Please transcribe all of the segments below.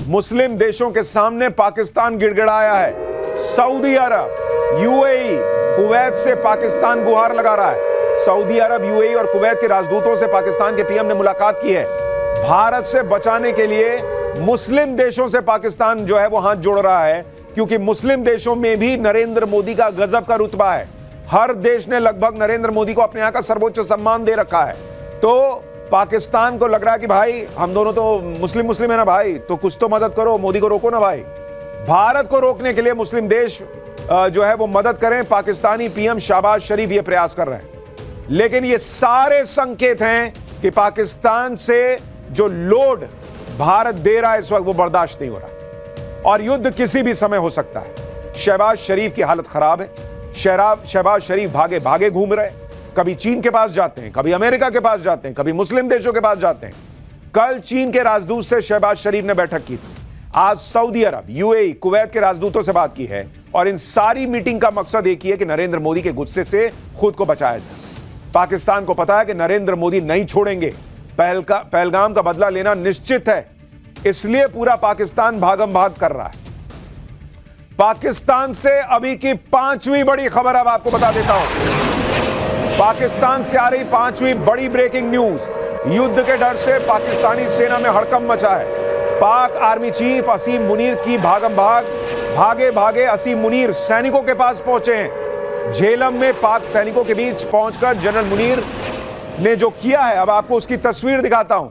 मुस्लिम देशों के सामने पाकिस्तान गिड़गिड़ाया है। सऊदी अरब, यूएई, कुवैत से पाकिस्तान गुहार लगा रहा है। सऊदी अरब, यूएई और कुवैत के राजदूतों से पाकिस्तान के पीएम ने मुलाकात की है। भारत से बचाने के लिए मुस्लिम देशों से पाकिस्तान जो है वो हाथ जोड़ रहा है, क्योंकि मुस्लिम देशों में भी नरेंद्र मोदी का गजब का रुतबा है। हर देश ने लगभग नरेंद्र मोदी को अपने यहां का सर्वोच्च सम्मान दे रखा है। तो पाकिस्तान को लग रहा है कि भाई हम दोनों तो मुस्लिम है ना भाई, तो कुछ तो मदद करो, मोदी को रोको ना भाई। भारत को रोकने के लिए मुस्लिम देश जो है वो मदद करें। पाकिस्तानी पीएम शहबाज शरीफ ये प्रयास कर रहे हैं, लेकिन ये सारे संकेत हैं कि पाकिस्तान से जो लोड भारत दे रहा है इस वक्त वो बर्दाश्त नहीं हो रहा और युद्ध किसी भी समय हो सकता है। शहबाज शरीफ की हालत खराब है। शहबाज शरीफ भागे भागे घूम रहे, कभी चीन के पास जाते हैं, कभी अमेरिका के पास जाते हैं, कभी मुस्लिम देशों के पास जाते हैं। कल चीन के राजदूत से शहबाज शरीफ ने बैठक की थी। आज सऊदी अरब, यूएई, कुवैत के राजदूतों से बात की है और इन सारी मीटिंग का मकसद एक ही है कि नरेंद्र मोदी के गुस्से से खुद को बचाया जाए। पाकिस्तान को पता है कि नरेंद्र मोदी नहीं छोड़ेंगे, पहलगाम का बदला लेना निश्चित है, इसलिए पूरा पाकिस्तान भागम भाग कर रहा है। पाकिस्तान से अभी की 5वीं बड़ी खबर अब आपको बता देता हूं। पाकिस्तान से आ रही 5वीं बड़ी ब्रेकिंग न्यूज। युद्ध के डर से पाकिस्तानी सेना में हड़कंप मचा है। पाक आर्मी चीफ असीम मुनीर की भागे भागे असीम मुनीर सैनिकों के पास पहुंचे हैं। झेलम में पाक सैनिकों के बीच पहुंचकर जनरल मुनीर ने जो किया है, अब आपको उसकी तस्वीर दिखाता हूं।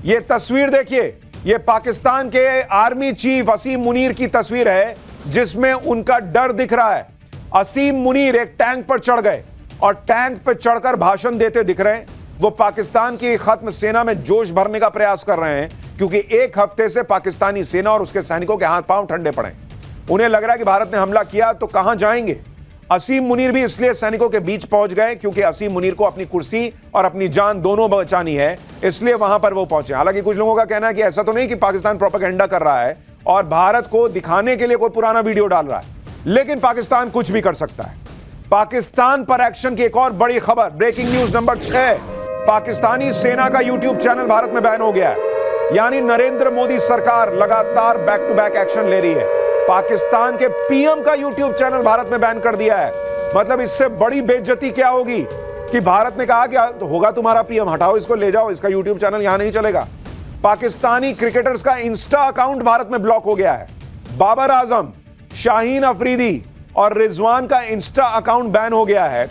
यह तस्वीर देखिए, यह पाकिस्तान के आर्मी चीफ असीम मुनीर की तस्वीर है, जिसमें उनका डर दिख रहा है। असीम मुनीर एक टैंक पर चढ़ गए और टैंक पर चढ़कर भाषण देते दिख रहे हैं। वो पाकिस्तान की खत्म सेना में जोश भरने का प्रयास कर रहे हैं, क्योंकि एक हफ्ते से पाकिस्तानी सेना और उसके सैनिकों के हाथ पांव ठंडे पड़े। उन्हें लग रहा है कि भारत ने हमला किया तो कहां जाएंगे। असीम मुनीर भी इसलिए सैनिकों के बीच पहुंच गए क्योंकि असीम मुनीर को अपनी कुर्सी और अपनी जान दोनों बचानी है, इसलिए वहां पर वो पहुंचे। हालांकि कुछ लोगों का कहना है कि ऐसा तो नहीं कि पाकिस्तान प्रोपेगेंडा कर रहा है और भारत को दिखाने के लिए कोई पुराना वीडियो डाल रहा है, लेकिन पाकिस्तान कुछ भी कर सकता है। पाकिस्तान पर एक्शन की एक और बड़ी खबर, ब्रेकिंग न्यूज नंबर 6। पाकिस्तानी सेना का यूट्यूब चैनल भारत में बैन हो गया है। यानी नरेंद्र मोदी सरकार लगातार बैक टू बैक एक्शन ले रही है। पाकिस्तान के पीएम का यूट्यूब चैनल भारत में बैन कर दिया है। मतलब इससे बड़ी बेइज्जती क्या होगी कि भारत ने कहा कि होगा तुम्हारा पीएम, हटाओ इसको, ले जाओ, इसका यूट्यूब चैनल यहां नहीं चलेगा। पाकिस्तानी क्रिकेटर्स का इंस्टा अकाउंट भारत में ब्लॉक हो गया है। बाबर आजम, शाहीन अफरीदी और रिजवान का इंस्टा अकाउंट बैन हो गया है।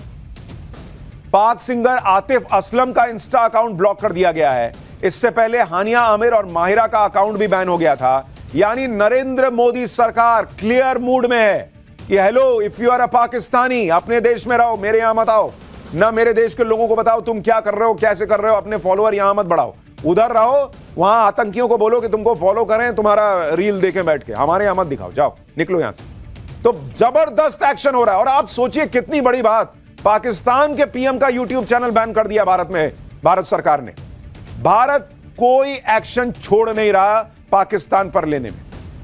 पाक सिंगर आतिफ असलम का इंस्टा अकाउंट ब्लॉक कर दिया गया है। इससे पहले हानिया आमिर और माहिरा का अकाउंट भी बैन हो गया था। यानी नरेंद्र मोदी सरकार क्लियर मूड में है कि hello, if you are a Pakistani, अपने देश में रहो, मेरे यहां मत आओ ना। मेरे देश के लोगों को बताओ तुम क्या कर रहे हो, कैसे कर रहे हो, अपने फॉलोअर यहां मत बढ़ाओ, उधर रहो। वहां आतंकियों को बोलो कि तुमको फॉलो करें, तुम्हारा रील देखें बैठ के, हमारे यहां मत दिखाओ, जाओ निकलो यहां से। तो जबरदस्त एक्शन हो रहा है। और आप सोचिए कितनी बड़ी बात, पाकिस्तान के पीएम का यूट्यूब चैनल बैन कर दिया भारत में, भारत सरकार ने। भारत कोई एक्शन छोड़ नहीं रहा पाकिस्तान पर लेने में।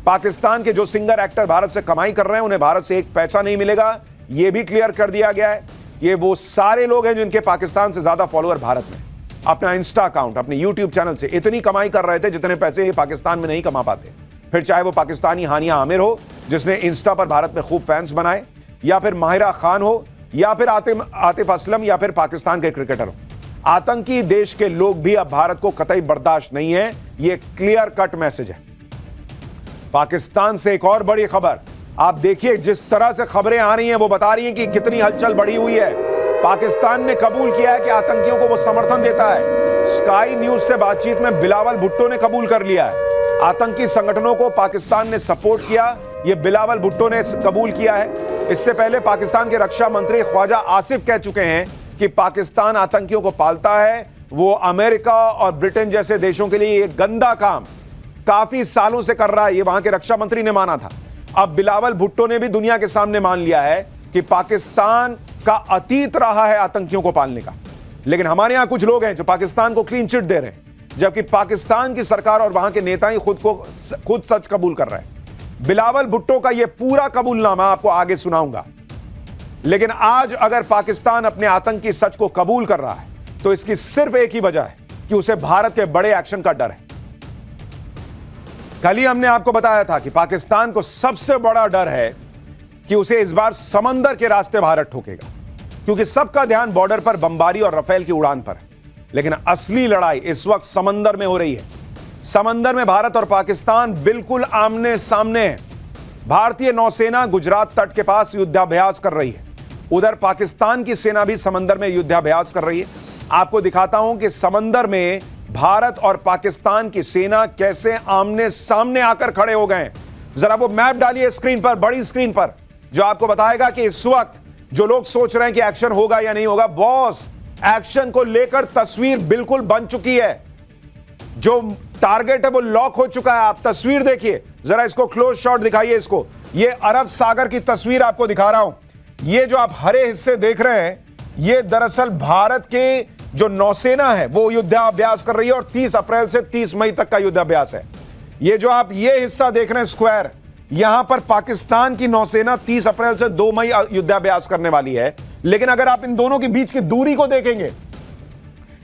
पाकिस्तान के जो सिंगर एक्टर भारत से कमाई कर रहे हैं, उन्हें भारत से एक पैसा नहीं मिलेगा, यह भी क्लियर कर दिया गया है। ये वो सारे लोग हैं जिनके पाकिस्तान से ज्यादा फॉलोअर भारत में, अपना इंस्टा अकाउंट, अपने यूट्यूब चैनल से इतनी कमाई कर रहे थे जितने पैसे ये पाकिस्तान में नहीं कमा पाते। फिर चाहे वो पाकिस्तानी हानिया आमिर हो, जिसने इंस्टा पर भारत में खूब फैंस बनाए, या फिर माहिरा खान हो, या फिर आतिफ असलम, या फिर पाकिस्तान के क्रिकेटर हो। आतंकी देश के लोग भी अब भारत को कतई बर्दाश्त नहीं है। यह क्लियर कट मैसेज है। पाकिस्तान से एक और बड़ी खबर, आप देखिए जिस तरह से खबरें आ रही हैं वो बता रही हैं कि कितनी हलचल बढ़ी हुई है। पाकिस्तान ने कबूल किया है कि आतंकियों को वो समर्थन देता है। स्काई न्यूज से बातचीत में बिलावल भुट्टो ने कबूल कर लिया है। आतंकी संगठनों को पाकिस्तान ने सपोर्ट किया, यह बिलावल भुट्टो ने कबूल किया है। इससे पहले पाकिस्तान के रक्षा मंत्री ख्वाजा आसिफ कह चुके हैं कि पाकिस्तान आतंकियों को पालता है। वो अमेरिका और ब्रिटेन जैसे देशों के लिए एक गंदा काम काफी सालों से कर रहा है, ये वहां के रक्षा मंत्री ने माना था। अब बिलावल भुट्टो ने भी दुनिया के सामने मान लिया है कि पाकिस्तान का अतीत रहा है आतंकियों को पालने का। लेकिन हमारे यहां कुछ लोग हैं जो पाकिस्तान को क्लीन चिट दे रहे हैं, जबकि पाकिस्तान की सरकार और वहां के नेता ही खुद सच कबूल कर रहे हैं। बिलावल भुट्टो का यह पूरा कबूलनामा आपको आगे सुनाऊंगा। लेकिन आज अगर पाकिस्तान अपने आतंकी सच को कबूल कर रहा है तो इसकी सिर्फ एक ही वजह है कि उसे भारत के बड़े एक्शन का डर है। कल ही हमने आपको बताया था कि पाकिस्तान को सबसे बड़ा डर है कि उसे इस बार समंदर के रास्ते भारत ठोकेगा, क्योंकि सबका ध्यान बॉर्डर पर बमबारी और रफेल की उड़ान पर है। लेकिन असली लड़ाई इस वक्त समंदर में हो रही है। समंदर में भारत और पाकिस्तान बिल्कुल आमने सामने हैं। भारतीय नौसेना गुजरात तट के पास युद्धाभ्यास कर रही है, उधर पाकिस्तान की सेना भी समंदर में युद्धाभ्यास कर रही है। आपको दिखाता हूं कि समंदर में भारत और पाकिस्तान की सेना कैसे आमने सामने आकर खड़े हो गए। जरा वो मैप डालिए स्क्रीन पर, बड़ी स्क्रीन पर, जो आपको बताएगा कि इस वक्त जो लोग सोच रहे हैं कि एक्शन होगा या नहीं होगा, बॉस, एक्शन को लेकर तस्वीर बिल्कुल बन चुकी है। जो टारगेट है वो लॉक हो चुका है। आप तस्वीर देखिए, जरा इसको क्लोज शॉट दिखाइए इसको। ये अरब सागर की तस्वीर आपको दिखा रहा हूं। ये जो आप हरे हिस्से देख रहे हैं, ये दरअसल भारत के जो नौसेना है वो युद्धाभ्यास कर रही है और 30 अप्रैल से 30 मई तक का युद्धाभ्यास है। ये जो आप ये हिस्सा देख रहे हैं स्क्वायर, यहां पर पाकिस्तान की नौसेना 30 अप्रैल से 2 मई युद्धाभ्यास करने वाली है। लेकिन अगर आप इन दोनों के बीच की दूरी को देखेंगे,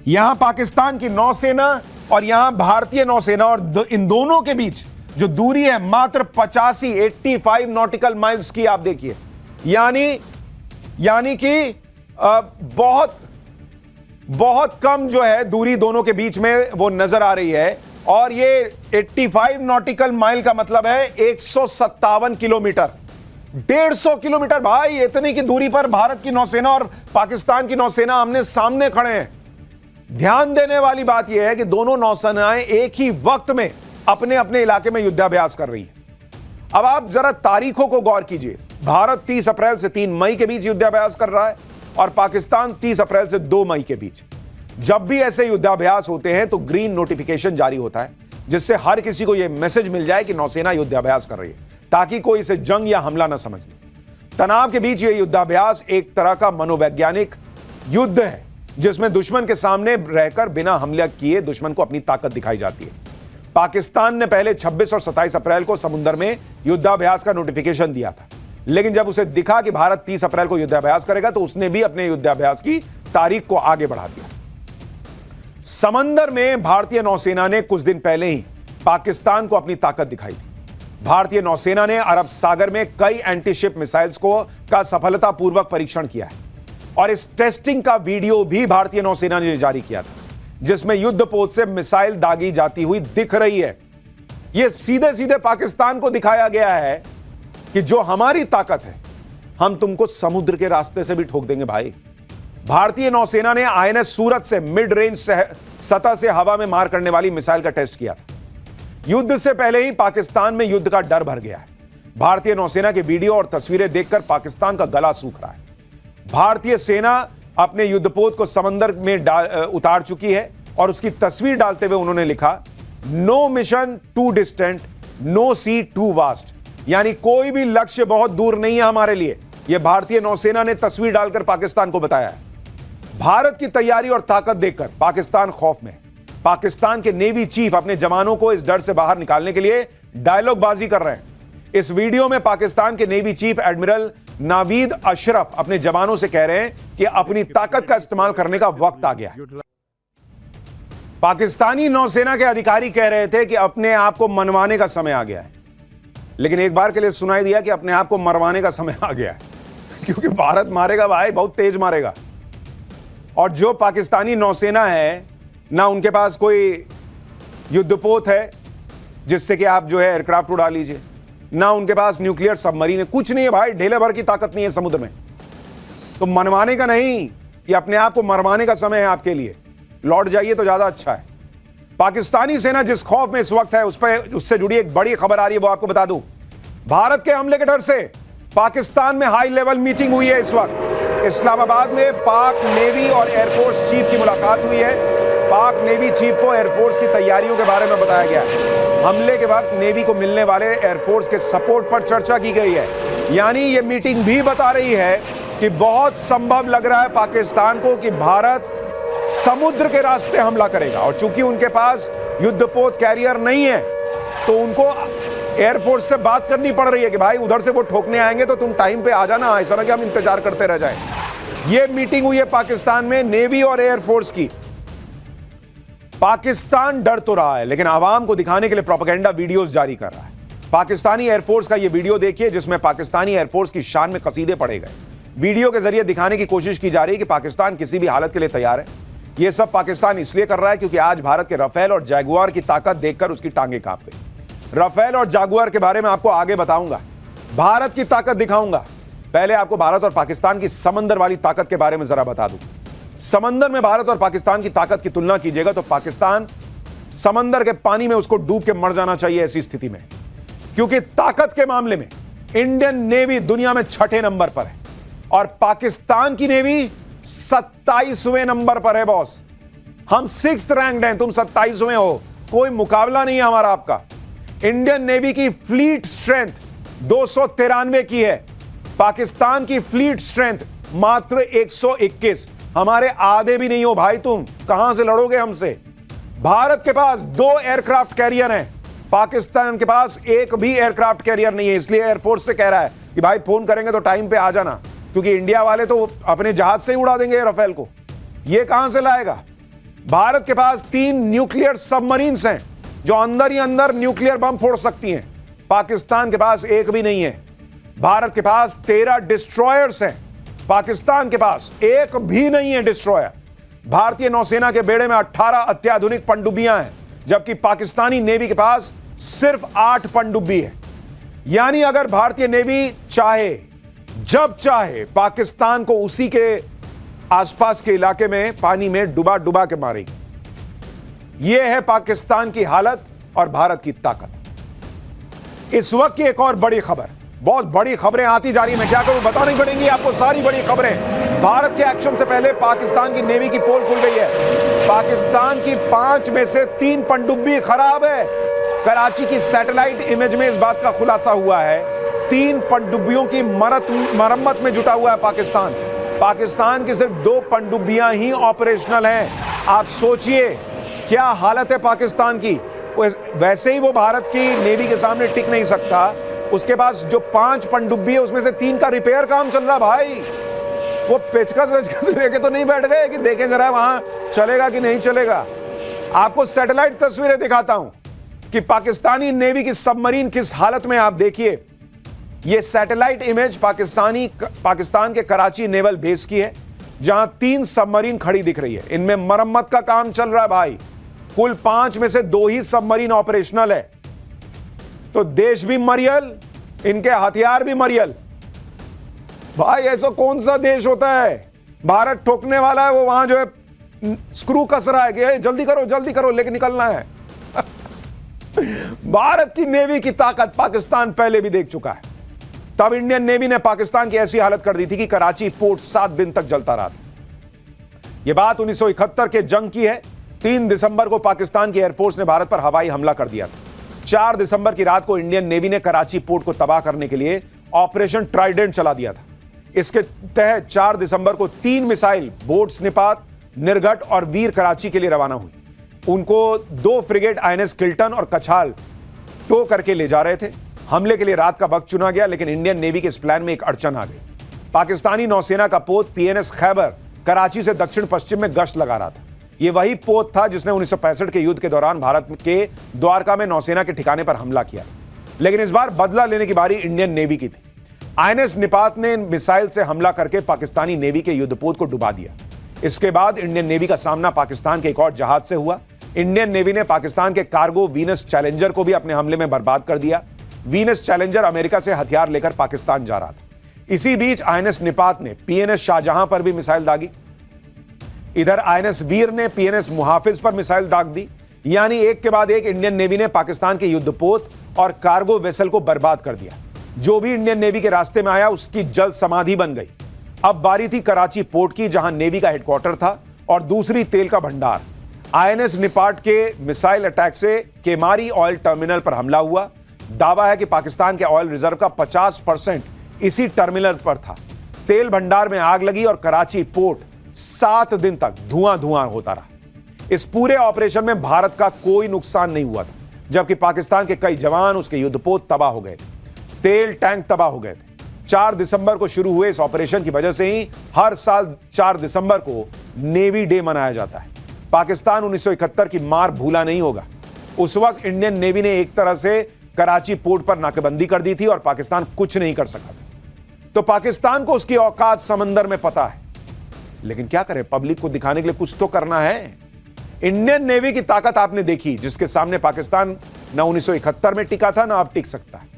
यहां पाकिस्तान की नौसेना और यहां भारतीय नौसेना, और इन दोनों के बीच जो दूरी है मात्र 85 नॉटिकल माइल्स की। आप देखिए, यानी कि बहुत कम जो है दूरी दोनों के बीच में वो नजर आ रही है। और ये 85 नॉटिकल माइल का मतलब है 157 किलोमीटर, 150 किलोमीटर। भाई, इतनी की दूरी पर भारत की नौसेना और पाकिस्तान की नौसेना आमने सामने खड़े हैं। ध्यान देने वाली बात यह है कि दोनों नौसेनाएं एक ही वक्त में अपने अपने इलाके में युद्धाभ्यास कर रही हैं। अब आप जरा तारीखों को गौर कीजिए। भारत 30 अप्रैल से 3 मई के बीच युद्धाभ्यास कर रहा है और पाकिस्तान 30 अप्रैल से 2 मई के बीच। जब भी ऐसे युद्धाभ्यास होते हैं तो ग्रीन नोटिफिकेशन जारी होता है, जिससे हर किसी को यह मैसेज मिल जाए कि नौसेना युद्धाभ्यास कर रही है, ताकि कोई इसे जंग या हमला ना समझ ले। तनाव के बीच यह युद्धाभ्यास एक तरह का मनोवैज्ञानिक युद्ध है, जिसमें दुश्मन के सामने रहकर बिना हमला किए दुश्मन को अपनी ताकत दिखाई जाती है। पाकिस्तान ने पहले 26 और 27 अप्रैल को समुद्र में युद्धाभ्यास का नोटिफिकेशन दिया था, लेकिन जब उसे दिखा कि भारत 30 अप्रैल को युद्धाभ्यास करेगा तो उसने भी अपने युद्धाभ्यास की तारीख को आगे बढ़ा दिया। समंदर में भारतीय नौसेना ने कुछ दिन पहले ही पाकिस्तान को अपनी ताकत दिखाई थी। भारतीय नौसेना ने अरब सागर में कई एंटीशिप मिसाइल्स का सफलतापूर्वक परीक्षण किया है और इस टेस्टिंग का वीडियो भी भारतीय नौसेना ने जारी किया था, जिसमें युद्धपोत से मिसाइल दागी जाती हुई दिख रही है। यह सीधे सीधे पाकिस्तान को दिखाया गया है कि जो हमारी ताकत है, हम तुमको समुद्र के रास्ते से भी ठोक देंगे भाई। भारतीय नौसेना ने आईएनएस सूरत से मिड रेंज सतह से हवा में मार करने वाली मिसाइल का टेस्ट किया था। युद्ध से पहले ही पाकिस्तान में युद्ध का डर भर गया है। भारतीय नौसेना के वीडियो और तस्वीरें देखकर पाकिस्तान का गला सूख रहा है। भारतीय सेना अपने युद्धपोत को समंदर में उतार चुकी है और उसकी तस्वीर डालते हुए उन्होंने लिखा, no mission too distant, no sea too vast, यानी कोई भी लक्ष्य बहुत दूर नहीं है हमारे लिए। यह भारतीय नौसेना ने तस्वीर डालकर पाकिस्तान को बताया है। भारत की तैयारी और ताकत देखकर पाकिस्तान खौफ में। पाकिस्तान के नेवी चीफ अपने जवानों को इस डर से बाहर निकालने के लिए डायलॉगबाजी कर रहे हैं। इस वीडियो में पाकिस्तान के navy chief admiral Naveed Ashraf अपने जवानों से कह रहे हैं कि अपनी ताकत का इस्तेमाल करने का वक्त आ गया है। पाकिस्तानी नौसेना के अधिकारी कह रहे थे कि अपने आप को मनवाने का समय आ गया है, लेकिन एक बार के लिए सुनाई दिया कि अपने आप को मरवाने का समय आ गया है, क्योंकि भारत मारेगा भाई, बहुत तेज मारेगा। और जो पाकिस्तानी नौसेना है ना, उनके पास कोई युद्धपोत है जिससे कि आप जो है एयरक्राफ्ट उड़ा लीजिए, ना उनके पास न्यूक्लियर सबमरीन है, कुछ नहीं है भाई, ढेले भर की ताकत नहीं है समुद्र में। तो मनवाने का नहीं, ये अपने आप को मरवाने का समय है आपके लिए। लौट जाइए तो ज्यादा अच्छा है। पाकिस्तानी सेना जिस खौफ में इस वक्त है उससे जुड़ी एक बड़ी खबर आ रही है, वो आपको बता दूं। भारत के हमले के डर से पाकिस्तान में हाई लेवल मीटिंग हुई है। इस वक्त इस्लामाबाद में पाक नेवी और एयरफोर्स चीफ की मुलाकात हुई है। पाक नेवी चीफ को एयरफोर्स की तैयारियों के बारे में बताया गया है। हमले के वक्त नेवी को मिलने वाले एयरफोर्स के सपोर्ट पर चर्चा की गई है। यानी यह मीटिंग भी बता रही है कि बहुत संभव लग रहा है पाकिस्तान को कि भारत समुद्र के रास्ते हमला करेगा, और चूंकि उनके पास युद्धपोत कैरियर नहीं है तो उनको एयरफोर्स से बात करनी पड़ रही है कि भाई उधर से वो ठोकने आएंगे तो तुम टाइम पे आ जाना, ऐसा ना कि हम इंतजार करते रह जाएं। ये मीटिंग हुई है पाकिस्तान में नेवी और एयरफोर्स की। पाकिस्तान डर तो रहा है, लेकिन आवाम को दिखाने के लिए प्रोपेगेंडा वीडियोस जारी कर रहा है। पाकिस्तानी एयरफोर्स का यह वीडियो देखिए, जिसमें पाकिस्तानी एयरफोर्स की शान में कसीदे पढ़े गए। वीडियो के जरिए दिखाने की कोशिश की जा रही है कि पाकिस्तान किसी भी हालत के लिए तैयार है। यह सब पाकिस्तान इसलिए कर रहा है क्योंकि आज भारत के राफेल और जैगुआर की ताकत देखकर उसकी टांगें कांप गई। राफेल और जैगुआर के बारे में आपको आगे बताऊंगा, भारत की ताकत दिखाऊंगा। पहले आपको भारत और पाकिस्तान की समंदर वाली ताकत के बारे में जरा बता दूं। समंदर में भारत और पाकिस्तान की ताकत की तुलना कीजिएगा तो पाकिस्तान समंदर के पानी में उसको डूब के मर जाना चाहिए ऐसी स्थिति में, क्योंकि ताकत के मामले में इंडियन नेवी दुनिया में 6ठे नंबर पर है और पाकिस्तान की नेवी 27वें नंबर पर है। बॉस, हम 6th रैंक्ड हैं, तुम 27वें हो, कोई मुकाबला नहीं है हमारा आपका। इंडियन नेवी की फ्लीट स्ट्रेंथ 293 की है, पाकिस्तान की फ्लीट स्ट्रेंथ मात्र 121। हमारे आधे भी नहीं हो भाई, तुम कहां से लड़ोगे हमसे। भारत के पास 2 एयरक्राफ्ट कैरियर हैं, पाकिस्तान के पास एक भी एयरक्राफ्ट कैरियर नहीं है। इसलिए एयरफोर्स से कह रहा है कि भाई फोन करेंगे तो टाइम पे आ जाना, क्योंकि इंडिया वाले तो अपने जहाज से ही उड़ा देंगे राफेल को। ये कहां से लाएगा। भारत के पास 3 न्यूक्लियर सबमरीन्स हैं जो अंदर ही अंदर न्यूक्लियर बम फोड़ सकती हैं, पाकिस्तान के पास एक भी नहीं है। भारत के पास 13 डिस्ट्रॉयर्स हैं, पाकिस्तान के पास एक भी नहीं है डिस्ट्रॉयर। भारतीय नौसेना के बेड़े में 18 अत्याधुनिक पनडुब्बियां हैं, जबकि पाकिस्तानी नेवी के पास सिर्फ 8 पनडुब्बी है। यानी अगर भारतीय नेवी चाहे, जब चाहे, पाकिस्तान को उसी के आसपास के इलाके में पानी में डुबा डुबा के मारेगी। यह है पाकिस्तान की हालत और भारत की ताकत। इस वक्त की एक और बड़ी खबर, बहुत बड़ी खबरें आती जा रही है, मैं क्या करूं, बतानी पड़ेंगी आपको सारी बड़ी खबरें। भारत के एक्शन से पहले पाकिस्तान की नेवी की पोल खुल गई है। पाकिस्तान की 5 में से 3 पनडुब्बी खराब है। कराची की सैटेलाइट इमेज में इस बात का खुलासा हुआ है। 3 पनडुब्बियों की मरम्मत में जुटा हुआ है पाकिस्तान। पाकिस्तान की सिर्फ 2 पनडुब्बियां ही ऑपरेशनल हैं। आप सोचिए क्या हालत है पाकिस्तान की। वैसे ही वो भारत की नेवी के सामने टिक नहीं सकता, उसके पास जो 5 पनडुब्बी है उसमें से 3 का रिपेयर काम चल रहा भाई। वो पेचकस वेचकस लेके तो नहीं बैठ गए कि देखें जरा वहां चलेगा कि नहीं चलेगा। आपको सैटेलाइट तस्वीरें दिखाता हूं कि पाकिस्तानी नेवी की सबमरीन किस हालत में। आप देखिए, ये सैटेलाइट इमेज पाकिस्तान के कराची नेवल बेस की है, जहां 3 सबमरीन खड़ी दिख रही है। इनमें मरम्मत का काम चल रहा है भाई। कुल 5 में से 2 ही सबमरीन ऑपरेशनल है। तो देश भी मरियल, इनके हथियार भी मरियल। भाई ऐसा कौन सा देश होता है, भारत ठोकने वाला है, वो वहां जो है स्क्रू कस रहा है कि जल्दी करो लेके निकलना है। भारत की नेवी की ताकत पाकिस्तान पहले भी देख चुका है। तब इंडियन नेवी ने पाकिस्तान की ऐसी हालत कर दी थी कि कराची पोर्ट 7 दिन तक जलता रहा था। यह बात 1971 के जंग की है। 3 दिसंबर को पाकिस्तान की एयरफोर्स ने भारत पर हवाई हमला कर दिया था। 4 दिसंबर की रात को इंडियन नेवी ने कराची पोर्ट को तबाह करने के लिए ऑपरेशन ट्राइडेंट चला दिया था। इसके तहत 4 दिसंबर को 3 मिसाइल बोट स्निपात, निर्घट और वीर कराची के लिए रवाना हुई। उनको 2 फ्रिगेट INS किल्टन और कछाल टो करके ले जा रहे थे। हमले के लिए रात का वक्त चुना गया, लेकिन इंडियन नेवी के इस प्लान में एक अड़चन आ गई। पाकिस्तानी नौसेना का पोत PNS खैबर कराची से दक्षिण पश्चिम में गश्त लगा रहा था। यह वही पोत था जिसने 1965 के युद्ध के दौरान भारत के द्वारका में नौसेना के ठिकाने पर हमला किया। लेकिन इस बार बदला लेने की बारी इंडियन नेवी की थी। INS निपात ने मिसाइल से हमला करके पाकिस्तानी नेवी के युद्धपोत को डुबा दिया। इसके बाद इंडियन नेवी का सामना पाकिस्तान के एक और जहाज से हुआ। इंडियन नेवी ने पाकिस्तान के कार्गो वीनस चैलेंजर को भी अपने हमले में बर्बाद कर दिया। वीनस चैलेंजर अमेरिका से हथियार लेकर पाकिस्तान जा रहा था। इसी बीच INS निपात ने PNS शाहजहां पर भी मिसाइल दागी। इधर INS वीर ने PNS मुहाफिज पर मिसाइल दाग दी। यानी एक के बाद एक इंडियन नेवी ने पाकिस्तान के युद्धपोत और कार्गो वेसल को बर्बाद कर दिया। जो भी इंडियन नेवी के रास्ते में आया उसकी जल्द समाधि बन गई। अब बारी थी कराची पोर्ट की, जहां नेवी का हेडक्वार्टर था और दूसरी तेल का भंडार। INS निपाट के मिसाइल अटैक से केमारी ऑयल टर्मिनल पर हमला हुआ। दावा है कि पाकिस्तान के ऑयल रिजर्व का 50% इसी टर्मिनल पर था। तेल भंडार में आग लगी और कराची पोर्ट 7 दिन तक धुआं होता रहा। इस पूरे ऑपरेशन में भारत का कोई नुकसान नहीं हुआ था, जबकि पाकिस्तान के कई जवान, उसके युद्धपोत तबाह हो गए थे। तेल टैंक तबाह हो गए थे। 4 दिसंबर को शुरू हुए इस ऑपरेशन की वजह से ही हर साल 4 दिसंबर को नेवी डे मनाया जाता है। पाकिस्तान 1971 की मार भूला नहीं होगा। उस वक्त इंडियन नेवी ने एक तरह से कराची पोर्ट पर नाकेबंदी कर दी थी और पाकिस्तान कुछ नहीं कर सका था। तो पाकिस्तान को उसकी औकात समंदर में पता है, लेकिन क्या करें, पब्लिक को दिखाने के लिए कुछ तो करना है। इंडियन नेवी की ताकत आपने देखी, जिसके सामने पाकिस्तान ना 1971 में टिका था ना अब टिक सकता है।